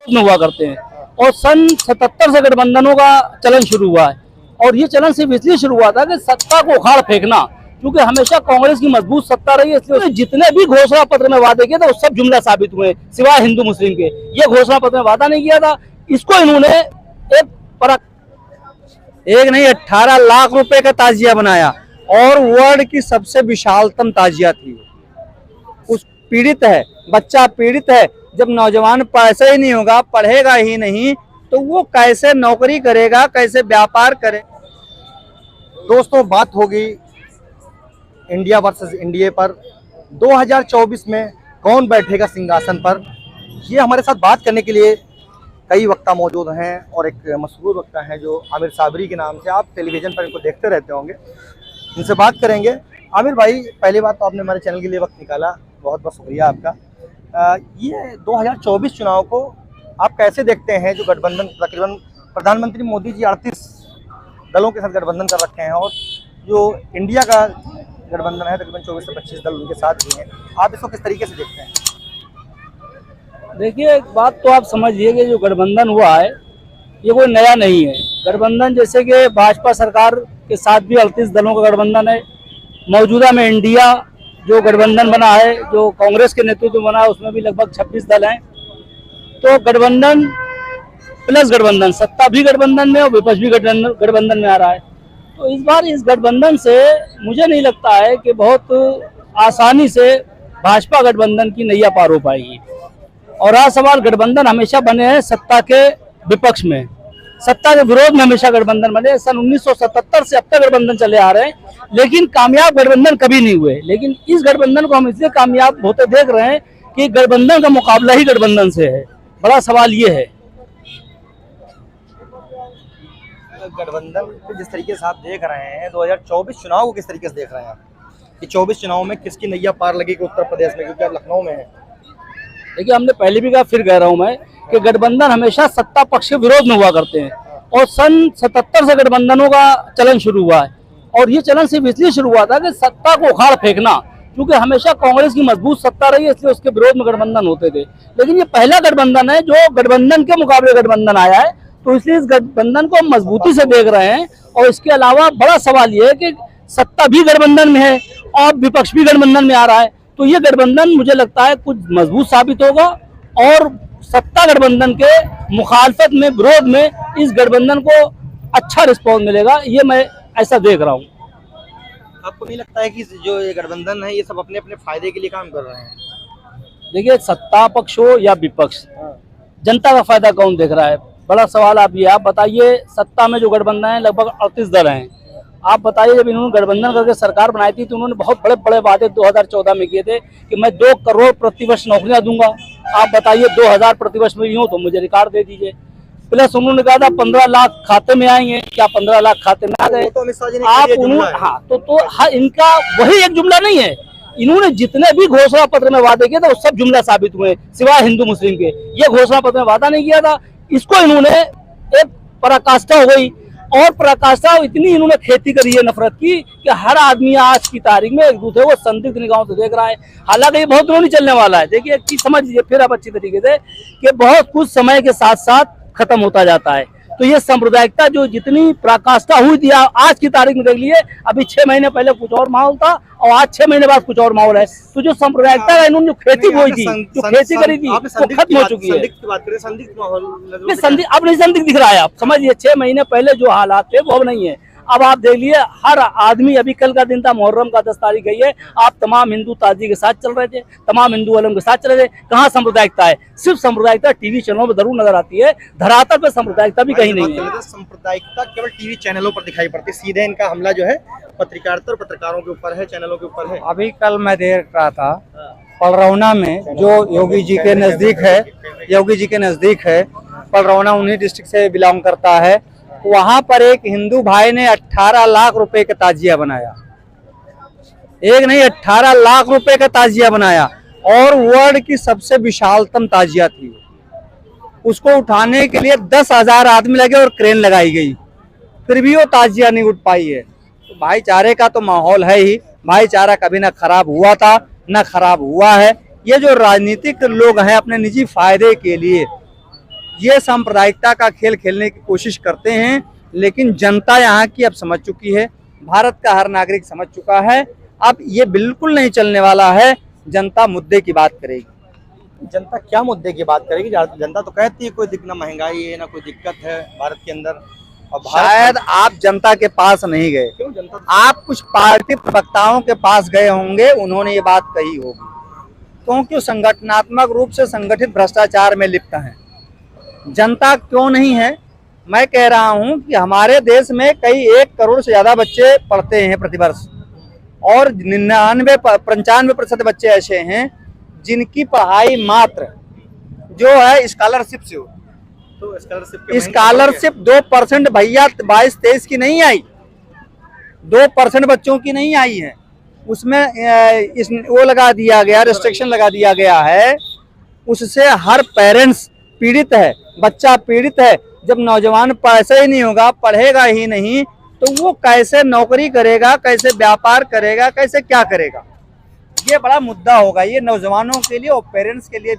में हुआ करते हैं और सन 77 से गठबंधनों का चलन शुरू हुआ है। और ये चलन सिर्फ इसलिए शुरू हुआ था कि सत्ता को उखाड़ फेंकना, क्योंकि हमेशा कांग्रेस की मजबूत सत्ता रही है, इसलिए जितने भी घोषणा पत्र में वादे किए थे वो सब जुमला साबित हुए, सिवाय हिंदू मुस्लिम के। ये घोषणा पत्र में वादा नहीं किया था, इसको इन्होंने एक नहीं 18 लाख रुपए का ताजिया बनाया और वर्ल्ड की सबसे विशालतम ताजिया थी। उस पीड़ित है, बच्चा पीड़ित है। जब नौजवान पैसा ही नहीं होगा, पढ़ेगा ही नहीं, तो वो कैसे नौकरी करेगा, कैसे व्यापार करे। दोस्तों, बात होगी इंडिया वर्सेस इंडिया पर। 2024 में कौन बैठेगा सिंहासन पर, ये हमारे साथ बात करने के लिए कई वक्ता मौजूद हैं और एक मशहूर वक्ता हैं जो आमिर साबरी के नाम से, आप टेलीविजन पर इनको देखते रहते होंगे, इनसे बात करेंगे। आमिर भाई, पहली बात तो आपने हमारे चैनल के लिए वक्त निकाला, बहुत बहुत शुक्रिया आपका। ये 2024 चुनाव को आप कैसे देखते हैं, जो गठबंधन तकरीबन प्रधानमंत्री मोदी जी 38 दलों के साथ गठबंधन कर रखे हैं और जो इंडिया का गठबंधन है तकरीबन 24 से 25 दल उनके साथ भी हैं, आप इसको किस तरीके से देखते हैं? देखिए, एक बात तो आप समझिए कि जो गठबंधन हुआ है ये कोई नया नहीं है। गठबंधन जैसे कि भाजपा सरकार के साथ भी 38 दलों का गठबंधन है। मौजूदा में इंडिया जो गठबंधन बना है, जो कांग्रेस के नेतृत्व में बना है, उसमें भी लगभग 26 दल हैं। तो गठबंधन प्लस गठबंधन, सत्ता भी गठबंधन में और विपक्ष भी गठबंधन में आ रहा है। तो इस बार इस गठबंधन से मुझे नहीं लगता है कि बहुत आसानी से भाजपा गठबंधन की नैया पार हो पाएगी। और रहा सवाल, गठबंधन हमेशा बने हैं सत्ता के विपक्ष में, सत्ता के विरोध में हमेशा गठबंधन बने। सन 1977 से अब तक गठबंधन चले आ रहे हैं, लेकिन कामयाब गठबंधन कभी नहीं हुए। लेकिन इस गठबंधन को हम इसलिए कामयाब होते देख रहे हैं कि गठबंधन का मुकाबला ही गठबंधन से है। बड़ा सवाल ये है, गठबंधन को जिस तरीके से आप देख रहे हैं, 2024 चुनाव को किस तरीके से देख रहे हैं आप, कि 24 चुनाव में किसकी नैया पार लगेगी उत्तर प्रदेश में, क्योंकि आप लखनऊ में हैं? देखिए, हमने पहले भी कहा, फिर कह रहा हूं मैं कि गठबंधन हमेशा सत्ता पक्ष के विरोध में हुआ करते हैं और सन 77 से गठबंधनों का चलन शुरू हुआ है। और ये चलन सिर्फ इसलिए शुरू हुआ था कि सत्ता को उखाड़ फेंकना, क्योंकि हमेशा कांग्रेस की मजबूत सत्ता रही है, इसलिए उसके विरोध में गठबंधन होते थे। लेकिन ये पहला गठबंधन है जो गठबंधन के मुकाबले गठबंधन आया है, तो इसलिए इस गठबंधन को हम मजबूती से देख रहे हैं। और इसके अलावा बड़ा सवाल ये है कि सत्ता भी गठबंधन में है और विपक्ष भी गठबंधन में आ रहा है, तो ये गठबंधन मुझे लगता है कुछ मजबूत साबित होगा और सत्ता गठबंधन के मुखालफत में, विरोध में इस गठबंधन को अच्छा रिस्पॉन्स मिलेगा, ये मैं ऐसा देख रहा हूँ। आपको नहीं लगता है कि जो ये गठबंधन है ये सब अपने अपने फायदे के लिए काम कर रहे हैं? देखिए, सत्ता पक्ष हो या विपक्ष, जनता का फायदा कौन देख रहा है? बड़ा सवाल आप बताइए। सत्ता में जो गठबंधन है लगभग 38 दल हैं। आप बताइए, जब इन्होंने गठबंधन करके सरकार बनाई थी तो उन्होंने बहुत बड़े बड़े वादे 2014 में किए थे कि मैं 2 करोड़ प्रतिवर्ष नौकरियां दूंगा। आप बताइए, 2000 प्रतिवर्ष में यूं तो मुझे रिकॉर्ड दे दीजिए। प्लस उन्होंने कहा था 15 लाख खाते में आएंगे, क्या 15 लाख खाते में आ गए? आप उन्होंने इनका वही एक जुमला नहीं है। इन्होंने जितने भी घोषणा पत्र में वादे किए थे वो सब जुमला साबित हुए, सिवाय हिंदू मुस्लिम के। ये घोषणा पत्र में वादा नहीं किया था, इसको इन्होंने एक पराकाष्ठा हो गई। और पराकाष्ठा इतनी इन्होंने खेती करी है नफरत की कि हर आदमी आज की तारीख में एक दूसरे को संदिग्ध निगाहों से देख रहा है। हालांकि ये बहुत दिनों नहीं चलने वाला है। देखिए, एक चीज समझ लीजिए फिर आप अच्छी तरीके से, कि बहुत कुछ समय के साथ साथ खत्म होता जाता है। तो ये सांप्रदायिकता जो जितनी पराकाष्ठा हुई थी, आज की तारीख में देख लिए, अभी 6 महीने पहले कुछ और माहौल था और आज 6 महीने बाद कुछ और माहौल है। तो जो सांप्रदायिकता है, इन्होंने जो खेती बोई थी, जो खेती करी थी, वो खत्म हो चुकी है। अब नहीं संदिग्ध दिख रहा है। आप समझिए, 6 महीने पहले जो हालात थे वो अब नहीं है। अब आप देख लिए, हर आदमी, अभी कल का दिन था, मुहर्रम का 10 तारीख गई है, आप तमाम हिंदू ताजी के साथ चल रहे थे, तमाम हिंदू अलम के साथ चल रहे थे। कहाँ सांप्रदायिकता है? सिर्फ सांप्रदायिकता टीवी चैनलों पर जरूर नजर आती है, धरातल पे सांप्रदायिकता भी कहीं नहीं है। सांप्रदायिकता केवल टीवी चैनलों पर दिखाई पड़ती है, सीधे इनका हमला जो है पत्रकारिता और पत्रकारों के ऊपर है, चैनलों के ऊपर है। अभी कल मैं देख रहा था पलरौना में, जो योगी जी के नजदीक है, पलरौना उन्हीं डिस्ट्रिक्ट से बिलोंग करता है। वहां पर एक हिंदू भाई ने 18 लाख रुपए का ताजिया बनाया। एक नहीं 18 लाख रुपए का ताजिया बनाया और वर्ल्ड की सबसे विशालतम ताजिया थी। उसको उठाने के लिए 10,000 आदमी लगे और क्रेन लगाई गई, फिर भी वो ताजिया नहीं उठ पाई है। तो भाईचारे का तो माहौल है ही, भाईचारा कभी ना खराब हुआ था ना खराब हुआ है। ये जो राजनीतिक लोग हैं अपने निजी फायदे के लिए ये सांप्रदायिकता का खेल खेलने की कोशिश करते हैं, लेकिन जनता यहाँ की अब समझ चुकी है, भारत का हर नागरिक समझ चुका है। अब ये बिल्कुल नहीं चलने वाला है, जनता मुद्दे की बात करेगी। जनता क्या मुद्दे की बात करेगी? जनता तो कहती है कोई ना महंगाई है ना कोई दिक्कत है भारत के अंदर, और शायद आप जनता के पास नहीं गए, क्यों जनता आप कुछ पार्टी प्रवक्ताओं के पास गए होंगे, उन्होंने ये बात कही होगी, क्योंकि संगठनात्मक रूप से संगठित भ्रष्टाचार में लिप्त हैं। जनता क्यों नहीं है? मैं कह रहा हूं कि हमारे देश में कई 1 करोड़ से ज्यादा बच्चे पढ़ते हैं प्रतिवर्ष, और 95% बच्चे ऐसे हैं जिनकी पढ़ाई मात्र जो है स्कॉलरशिप से हो। तो स्कॉलरशिप स्कॉलरशिप 2% भैया 22-23 की नहीं आई, 2% बच्चों की नहीं आई है, उसमें वो लगा दिया गया, रिस्ट्रिक्शन लगा दिया गया है। उससे हर पेरेंट्स पीड़ित है, बच्चा पीड़ित है। जब नौजवान पैसा ही नहीं होगा, पढ़ेगा ही नहीं, तो वो कैसे नौकरी करेगा, कैसे व्यापार करेगा, कैसे क्या करेगा? ये बड़ा मुद्दा होगा, ये नौजवानों के लिए और पेरेंट्स के लिए।